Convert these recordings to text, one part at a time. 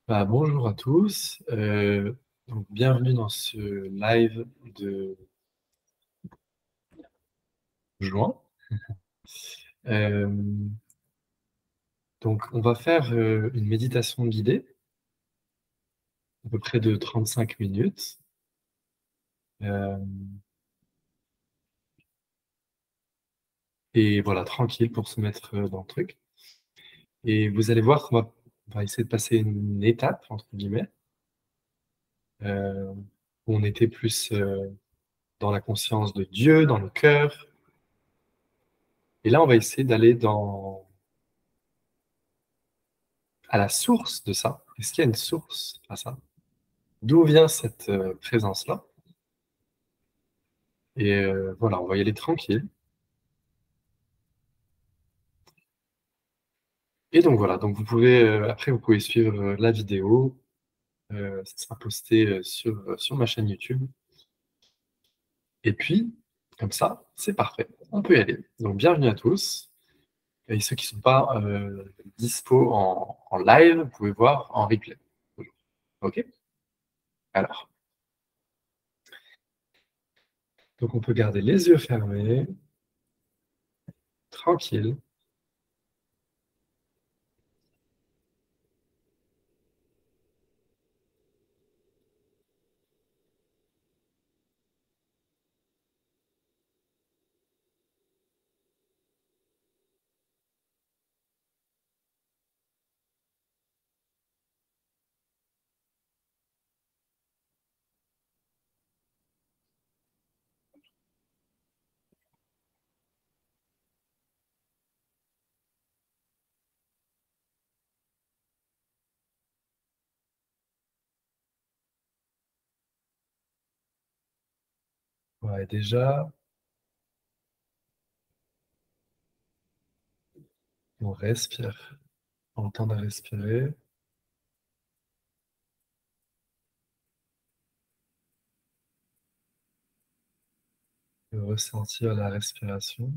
Bonjour à tous. Donc bienvenue dans ce live de juin. Euh, donc on va faire une méditation guidée, à peu près de 35 minutes. Euh, et voilà, tranquille pour se mettre dans le truc. Et vous allez voir qu'on va essayer de passer une étape, entre guillemets, où on était plus dans la conscience de Dieu, dans le cœur. Et là, on va essayer d'aller à la source de ça. Est-ce qu'il y a une source à ça? D'où vient cette présence-là? Et voilà, on va y aller tranquille. Et donc voilà, donc après, vous pouvez suivre la vidéo. Ça sera posté sur ma chaîne YouTube. Et puis, comme ça, c'est parfait. On peut y aller. Donc, bienvenue à tous. Et ceux qui ne sont pas dispo en live, vous pouvez voir en replay. OK? Alors, donc on peut garder les yeux fermés, tranquille. Ouais, déjà, on respire. On tente de respirer. De ressentir la respiration.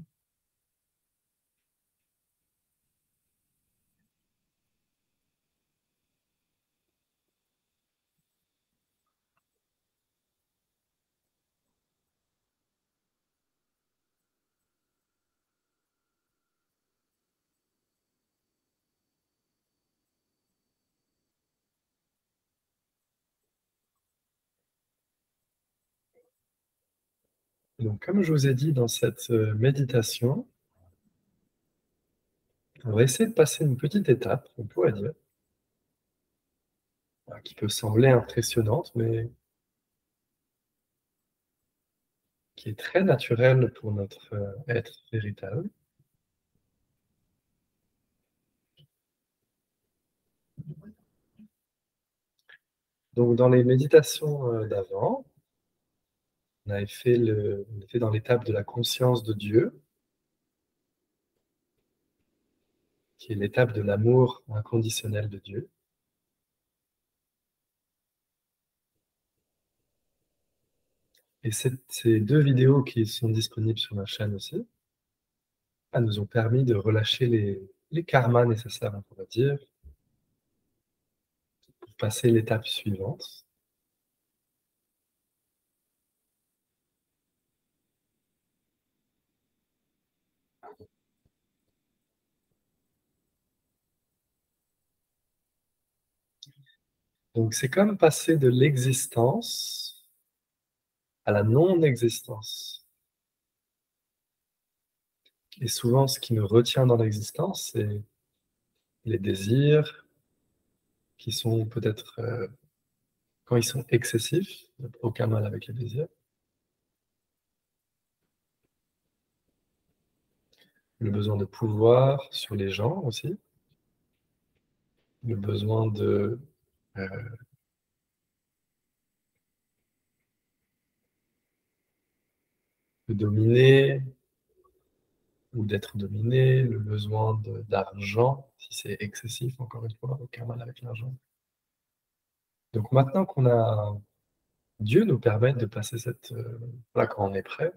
Donc, comme je vous ai dit dans cette méditation, on va essayer de passer une petite étape, on pourrait dire, qui peut sembler impressionnante, mais qui est très naturelle pour notre être véritable. Donc, dans les méditations d'avant, on était dans l'étape de la conscience de Dieu, qui est l'étape de l'amour inconditionnel de Dieu. Et ces deux vidéos qui sont disponibles sur ma chaîne aussi, nous ont permis de relâcher les karmas nécessaires, on pourrait dire, pour passer l'étape suivante. Donc c'est comme passer de l'existence à la non-existence. Et souvent, ce qui nous retient dans l'existence, c'est les désirs qui sont peut-être, quand ils sont excessifs, il n'y a aucun mal avec les désirs, le besoin de pouvoir sur les gens aussi, le besoin euh, de dominer ou d'être dominé, le besoin d'argent, si c'est excessif, encore une fois, aucun mal avec l'argent. Donc maintenant qu'on a Dieu nous permet de passer là, quand on est prêt,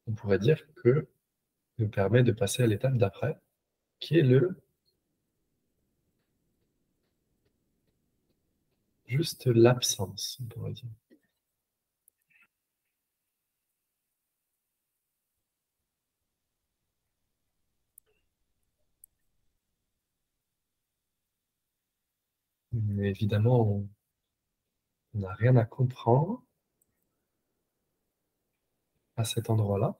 on pourrait dire que nous permet de passer à l'étape d'après, qui est juste l'absence, on pourrait dire. Mais évidemment, on n'a rien à comprendre à cet endroit-là.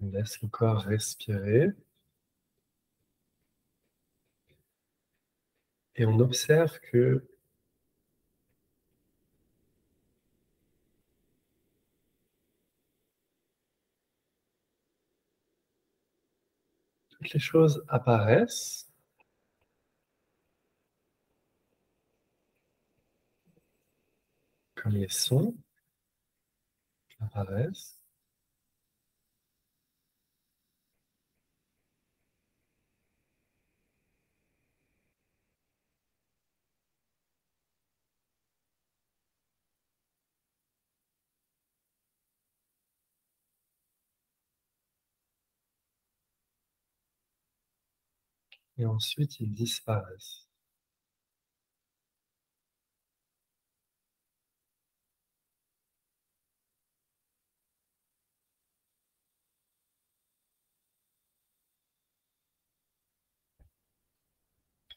On laisse le corps respirer et on observe que toutes les choses apparaissent, comme les sons apparaissent, et ensuite ils disparaissent.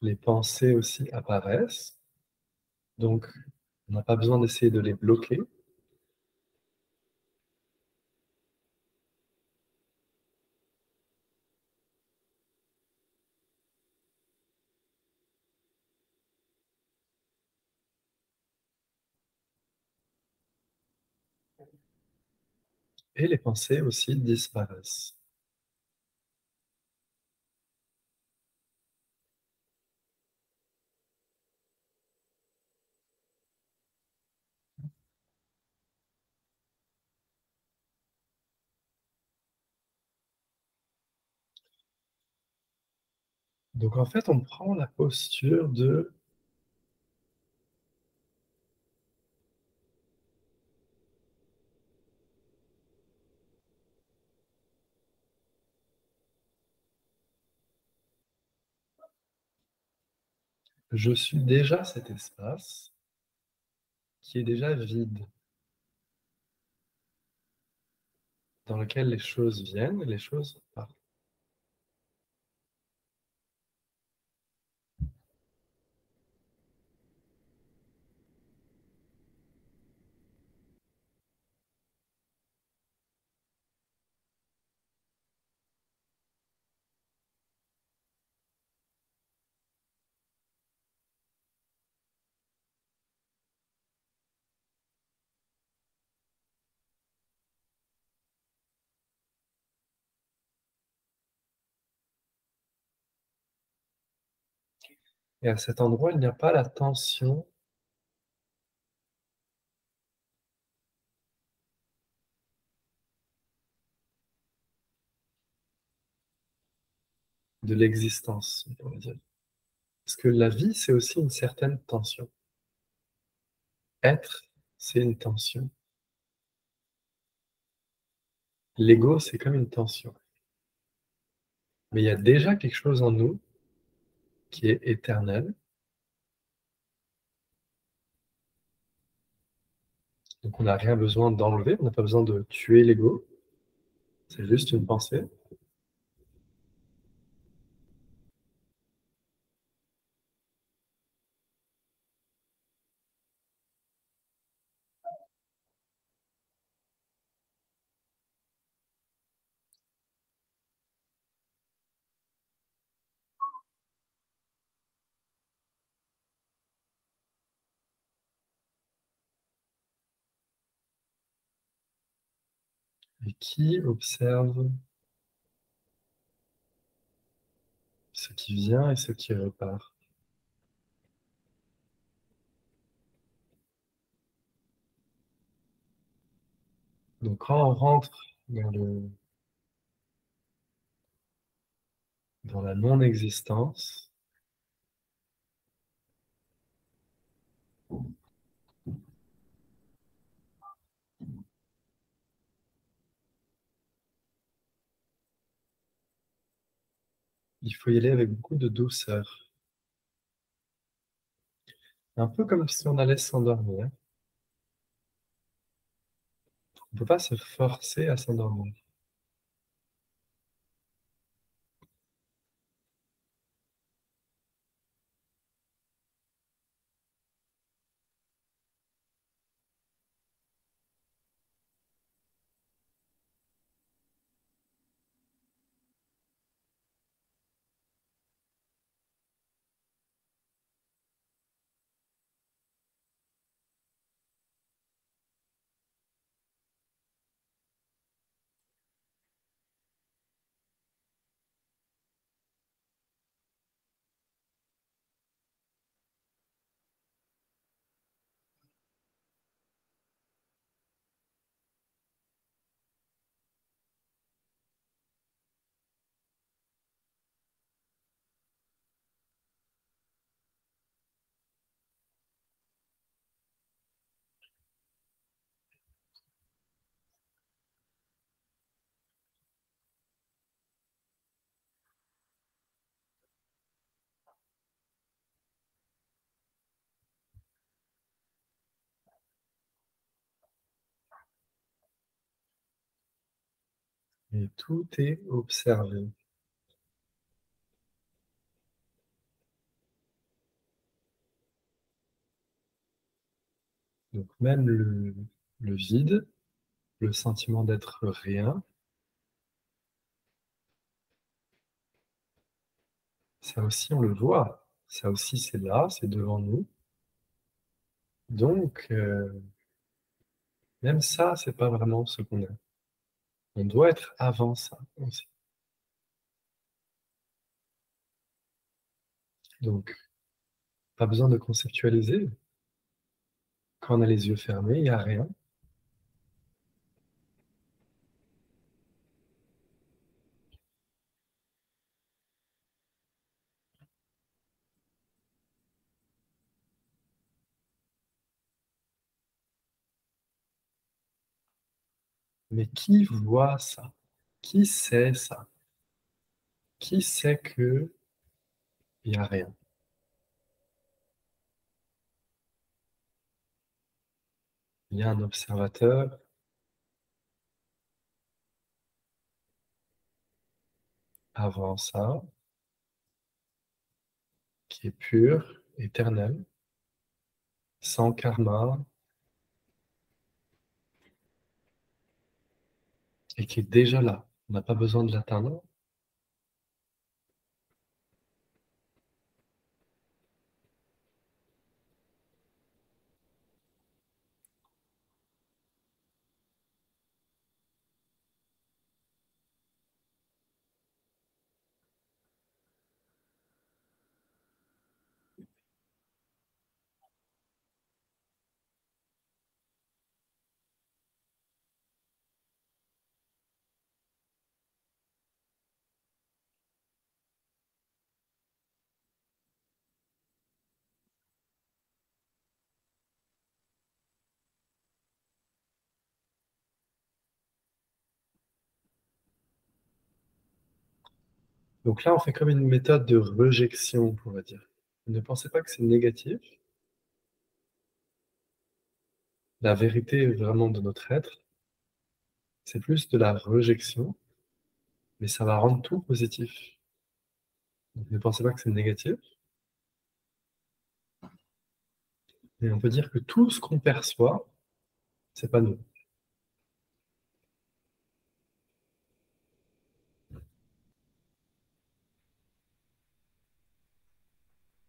Les pensées aussi apparaissent, donc on n'a pas besoin d'essayer de les bloquer. Et les pensées aussi disparaissent. Donc en fait, on prend la posture de je suis déjà cet espace qui est déjà vide, dans lequel les choses viennent, les choses partent. Et à cet endroit, il n'y a pas la tension de l'existence, on pourrait dire. Parce que la vie, c'est aussi une certaine tension. Être, c'est une tension. L'ego, c'est comme une tension. Mais il y a déjà quelque chose en nous qui est éternel. Donc on n'a rien besoin d'enlever, on n'a pas besoin de tuer l'ego. C'est juste une pensée. Et qui observe ce qui vient et ce qui repart. Donc quand on rentre dans la non-existence, il faut y aller avec beaucoup de douceur. Un peu comme si on allait s'endormir. On ne peut pas se forcer à s'endormir. Et tout est observé. Donc même le vide, le sentiment d'être rien, ça aussi on le voit. Ça aussi c'est là, c'est devant nous. Donc même ça, c'est pas vraiment ce qu'on est. On doit être avant ça aussi. Donc pas besoin de conceptualiser. Quand on a les yeux fermés, il n'y a rien. Mais qui voit ça? Qui sait ça? Qui sait que il n'y a rien? Il y a un observateur avant ça, qui est pur, éternel, sans karma, et qui est déjà là. On n'a pas besoin de l'atteindre. Donc là, on fait comme une méthode de rejection, on va dire. Ne pensez pas que c'est négatif. La vérité vraiment de notre être, c'est plus de la rejection, mais ça va rendre tout positif. Donc ne pensez pas que c'est négatif. Et on peut dire que tout ce qu'on perçoit, c'est pas nous.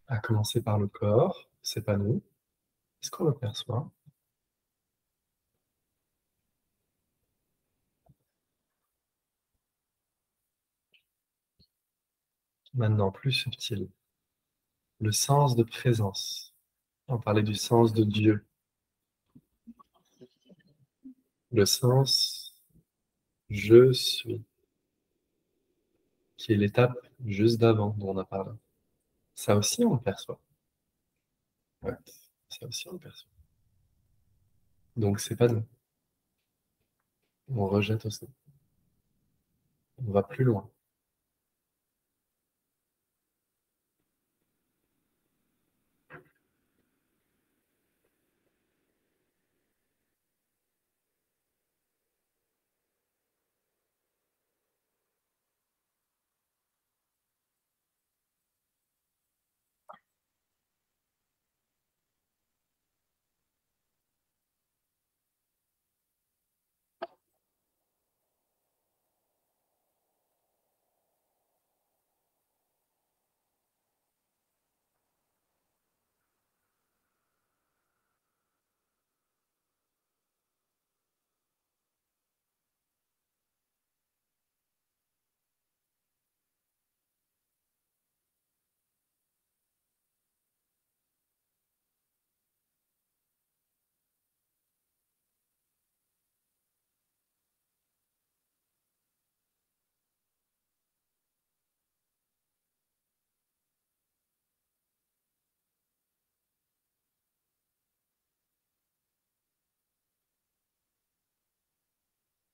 À commencer par le corps, c'est pas nous. Ce qu'on le perçoit, Maintenant, plus subtil, le sens de présence. On parlait du sens de Dieu. Le sens je suis, qui est l'étape juste d'avant dont on a parlé. Ça aussi, on le perçoit. Ouais, ça aussi, on le perçoit. Donc, c'est pas nous. On rejette aussi. On va plus loin.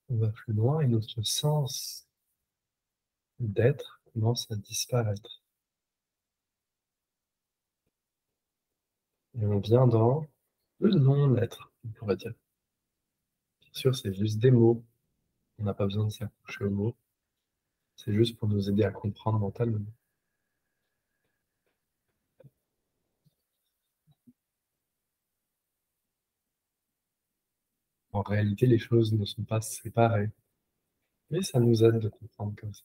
On va plus loin et notre sens d'être commence à disparaître. Et on vient dans le non-être, on pourrait dire. Bien sûr, c'est juste des mots. On n'a pas besoin de s'accrocher aux mots. C'est juste pour nous aider à comprendre mentalement. En réalité, les choses ne sont pas séparées. Mais ça nous aide de comprendre comme ça.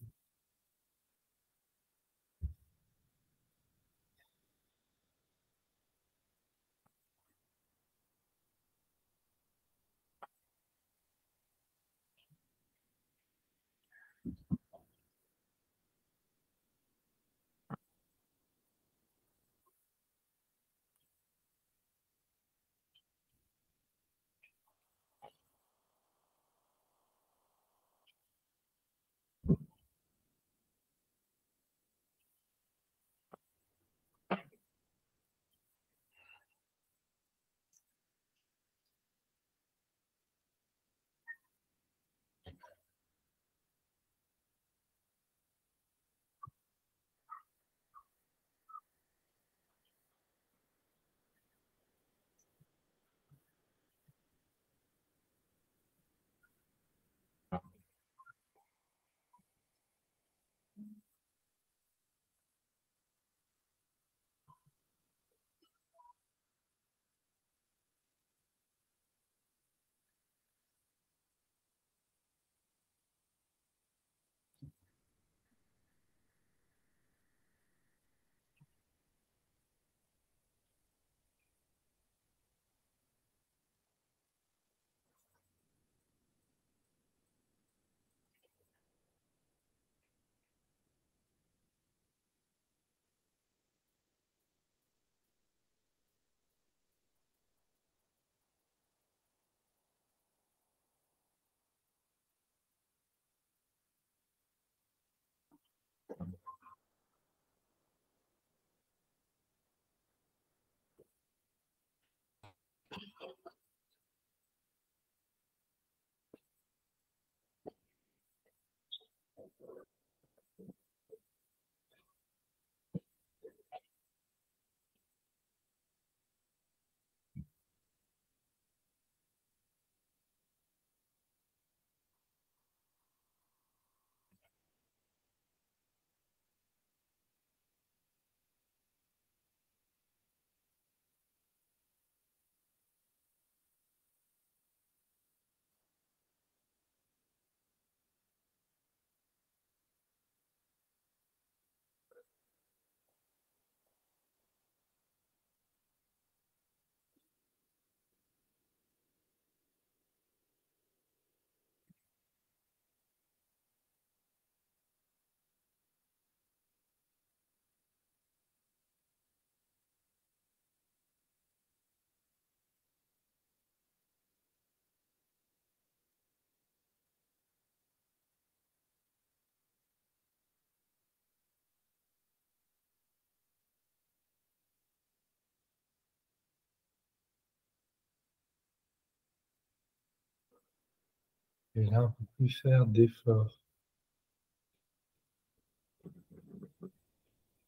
Et là, on ne peut plus faire d'effort.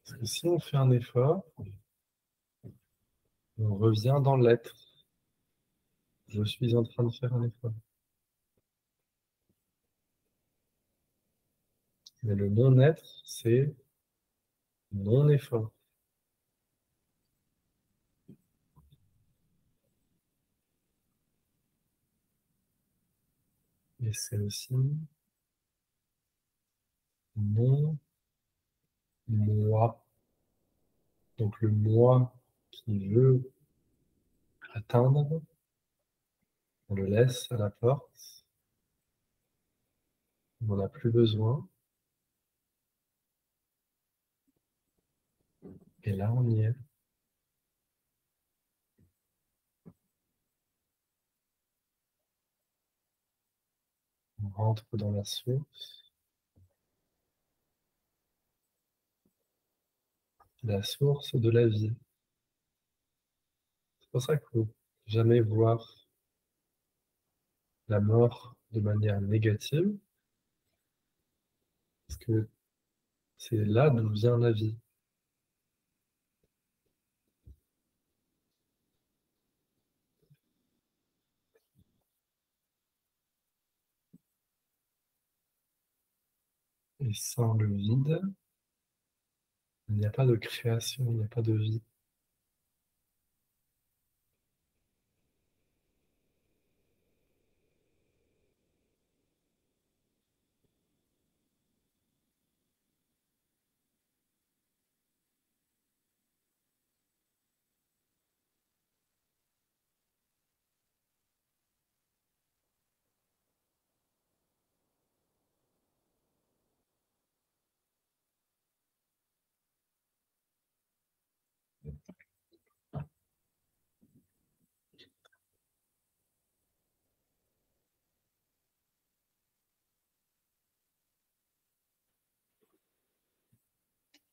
Parce que si on fait un effort, on revient dans l'être. Je suis en train de faire un effort. Mais le non-être, c'est non-effort. Et c'est aussi non-moi. Donc le moi qui veut atteindre, on le laisse à la porte, on n'en a plus besoin. Et là, on y est. On rentre dans la source de la vie. C'est pour ça qu'il ne faut jamais voir la mort de manière négative, parce que c'est là d'où vient la vie. Et sans le vide, il n'y a pas de création, il n'y a pas de vie.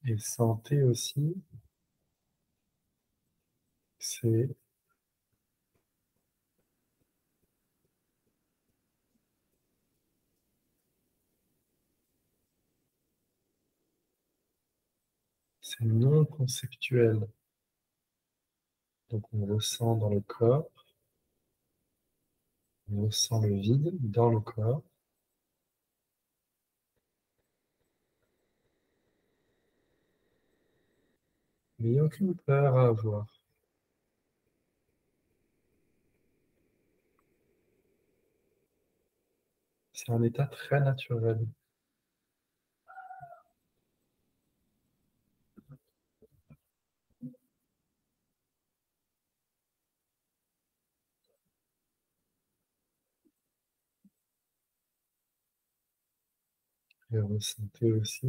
Et santé aussi, c'est c'est non conceptuel. Donc on ressent dans le corps, on ressent le vide dans le corps, mais il n'y a aucune peur à avoir. C'est un état très naturel. Et ressentez aussi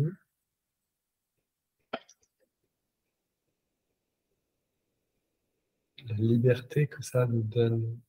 la liberté que ça nous donne.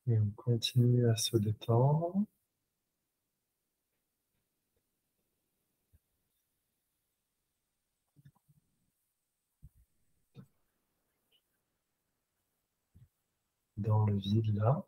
Et on continue à se détendre. Dans le vide là.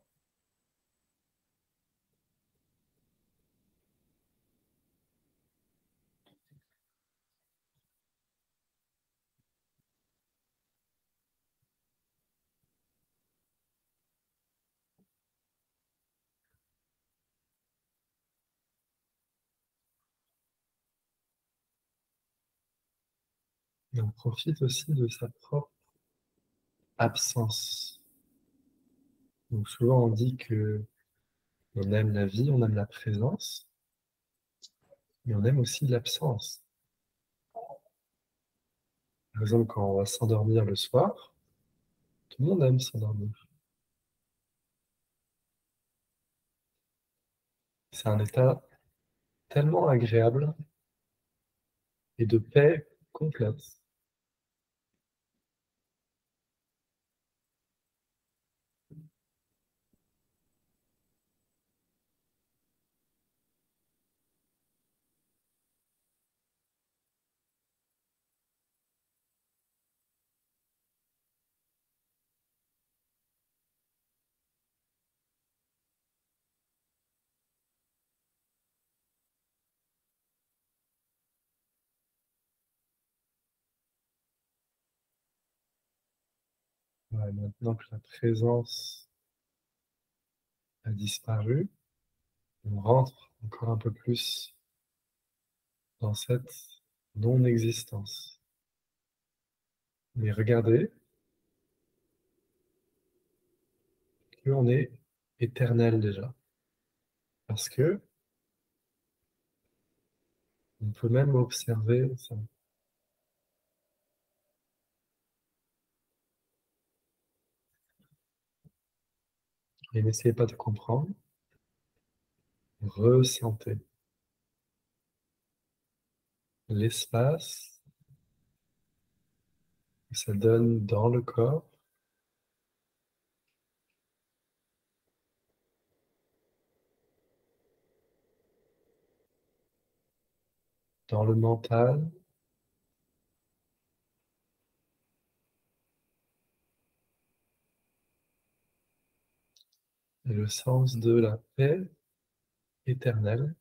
Et on profite aussi de sa propre absence. Donc souvent on dit que on aime la vie, on aime la présence, mais on aime aussi l'absence. Par exemple, quand on va s'endormir le soir, tout le monde aime s'endormir. C'est un état tellement agréable et de paix complète. Ouais, maintenant que la présence a disparu, on rentre encore un peu plus dans cette non-existence. Mais regardez qu'on est éternel déjà. Parce que on peut même observer ça. Et n'essayez pas de comprendre, ressentez l'espace que ça donne dans le corps, dans le mental, et le sens de la paix éternelle.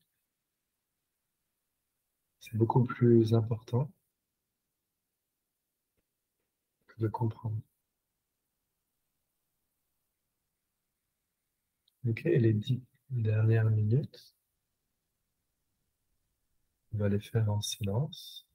C'est beaucoup plus important que de comprendre. Ok, et les 10 dernières minutes, on va les faire en silence.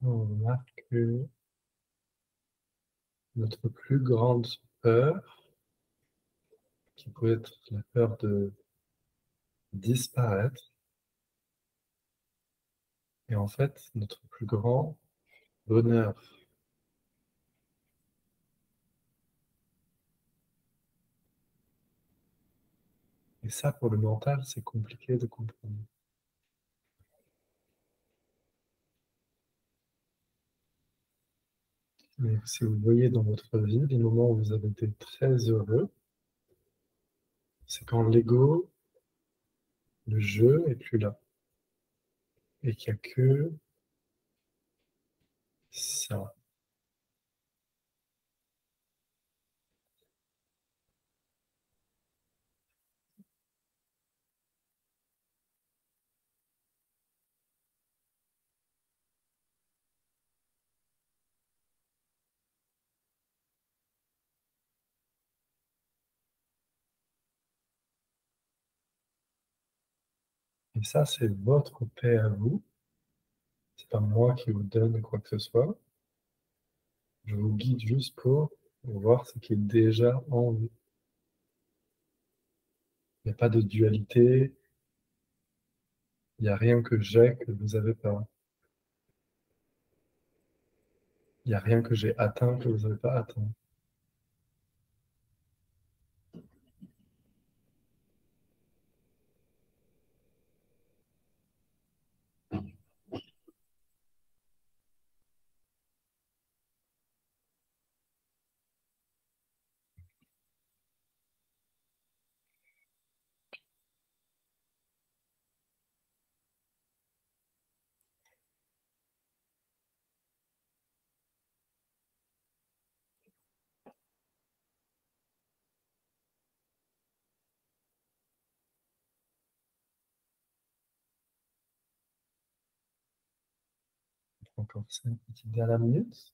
On remarque que notre plus grande peur, qui pourrait être la peur de disparaître, est en fait notre plus grand bonheur. Et ça, pour le mental, c'est compliqué de comprendre. Mais si vous voyez dans votre vie les moments où vous avez été très heureux, c'est quand l'ego, le jeu est plus là. Et qu'il n'y a que ça. Et ça, c'est votre paix à vous. C'est pas moi qui vous donne quoi que ce soit. Je vous guide juste pour voir ce qui est déjà en vous. Il n'y a pas de dualité, il n'y a rien que j'ai que vous n'avez pas. Il n'y a rien que j'ai atteint que vous n'avez pas atteint. Encore 5 petites dernières minutes.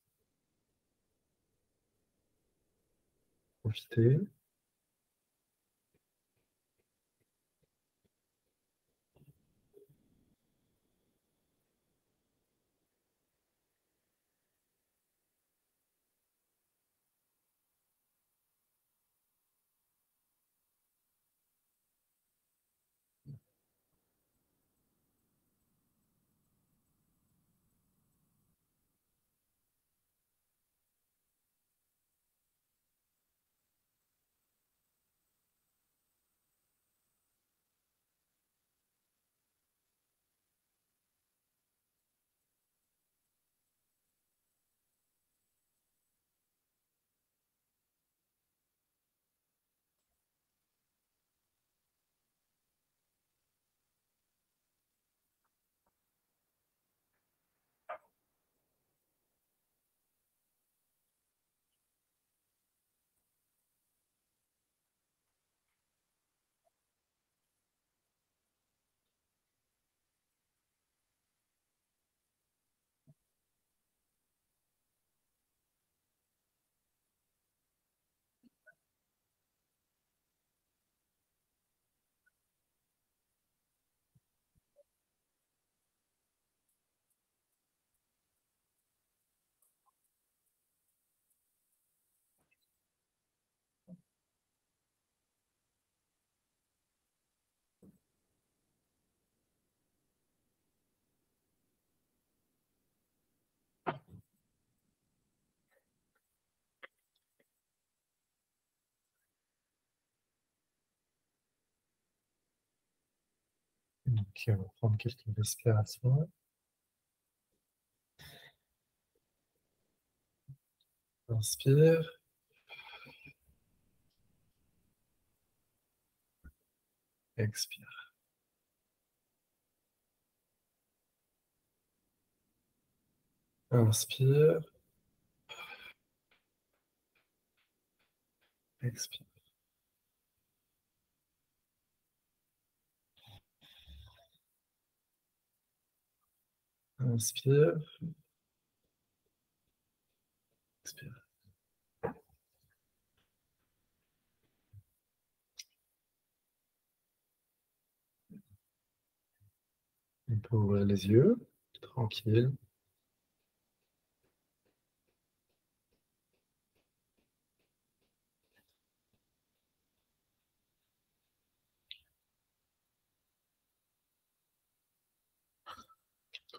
Profitez. Ok, on va prendre quelques respirations. Inspire. Expire. Inspire. Expire. Inspire. Expire. On peut ouvrir les yeux, tranquille.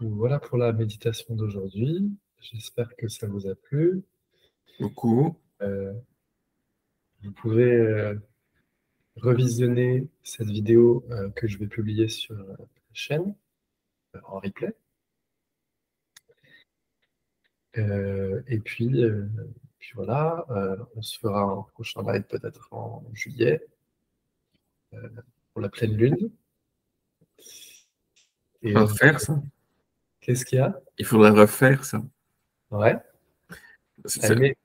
Donc voilà pour la méditation d'aujourd'hui. J'espère que ça vous a plu. Beaucoup. Vous pouvez revisionner cette vidéo que je vais publier sur la chaîne en replay. Et puis voilà, on se fera un prochain live peut-être en juillet pour la pleine lune. Et Refaire ça. qu'est-ce qu'il y a? Il faudrait refaire ça. Ouais, t'as aimé?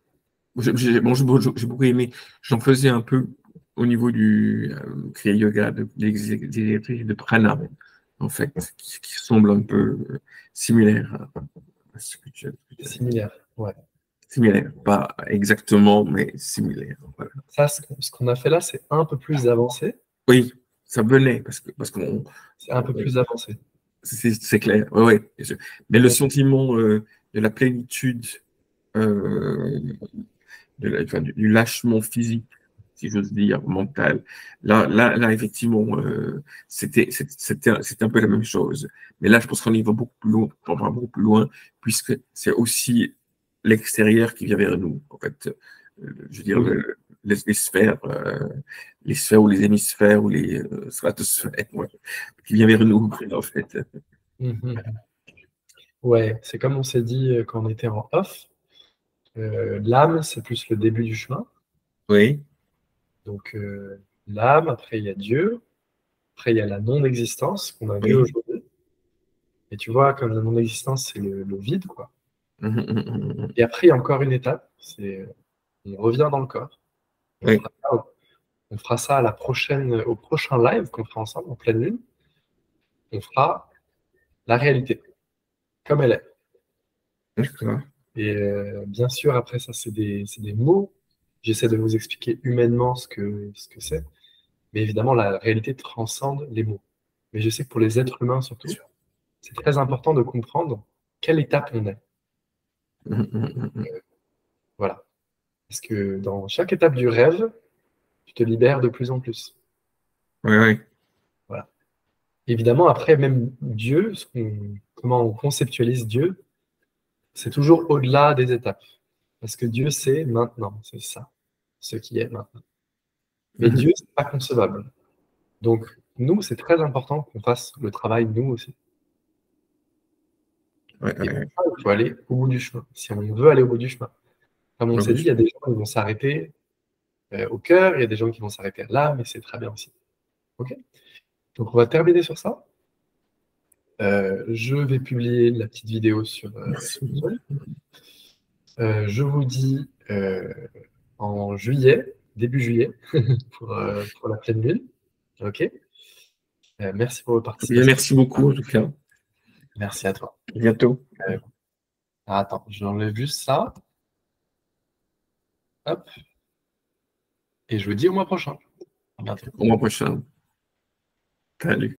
J'ai beaucoup aimé. J'en faisais un peu au niveau du Kriya Yoga, des exercices de prana, en fait, qui semblent un peu similaires à ce que tu as dit. Similaire, ouais. Similaires, pas exactement, mais similaires. Voilà. Ça, ce qu'on a fait là, c'est un peu plus avancé. Oui, ça venait, parce qu'on. C'est un peu plus avancé. C'est clair, oui. Ouais. Mais le sentiment de la plénitude, du lâchement physique, si j'ose dire, mental, là effectivement, c'était un peu la même chose. Mais là, je pense qu'on y va beaucoup plus loin, puisque c'est aussi l'extérieur qui vient vers nous, en fait. Je veux dire, Oui. les sphères ou les hémisphères ou les stratosphères, ouais, qui vient vers nous, en fait. Mhm. Ouais, c'est comme on s'est dit quand on était en off. L'âme, c'est plus le début du chemin. Oui. Donc, l'âme, après, il y a Dieu. Après, il y a la non-existence qu'on a vu Oui. aujourd'hui. Et tu vois, comme la non-existence, c'est le vide, quoi. Et après, il y a encore une étape, c'est on revient dans le corps. Oui. On fera ça à au prochain live qu'on fera ensemble en pleine lune. On fera la réalité, comme elle est. D'accord. Et bien sûr, après ça, c'est des mots. J'essaie de vous expliquer humainement ce que c'est. Mais évidemment, la réalité transcende les mots. Mais je sais que pour les êtres humains surtout, c'est très important de comprendre quelle étape on est. Voilà. Parce que dans chaque étape du rêve, tu te libères de plus en plus. Oui, oui. Voilà. Évidemment, après, même Dieu, comment on conceptualise Dieu, c'est toujours au-delà des étapes. Parce que Dieu, c'est maintenant, c'est ça, ce qui est maintenant. Mais Dieu, c'est pas concevable. Donc, nous, c'est très important qu'on fasse le travail, nous aussi. Ouais, Et pour ouais. ça, il faut aller au bout du chemin. Si on veut aller au bout du chemin. Comme on s'est dit, il y a des gens qui vont s'arrêter au cœur, il y a des gens qui vont s'arrêter là, mais c'est très bien aussi. Ok. Donc, on va terminer sur ça. Je vais publier la petite vidéo sur Merci. YouTube. Je vous dis en juillet, début juillet, pour la pleine lune. Ok. Merci pour votre Bien, participation. merci beaucoup, en tout cas. Merci à toi. À bientôt. Attends, j'enlève juste ça. Hop. Et je vous dis au mois prochain. À bientôt. Au mois prochain. Salut.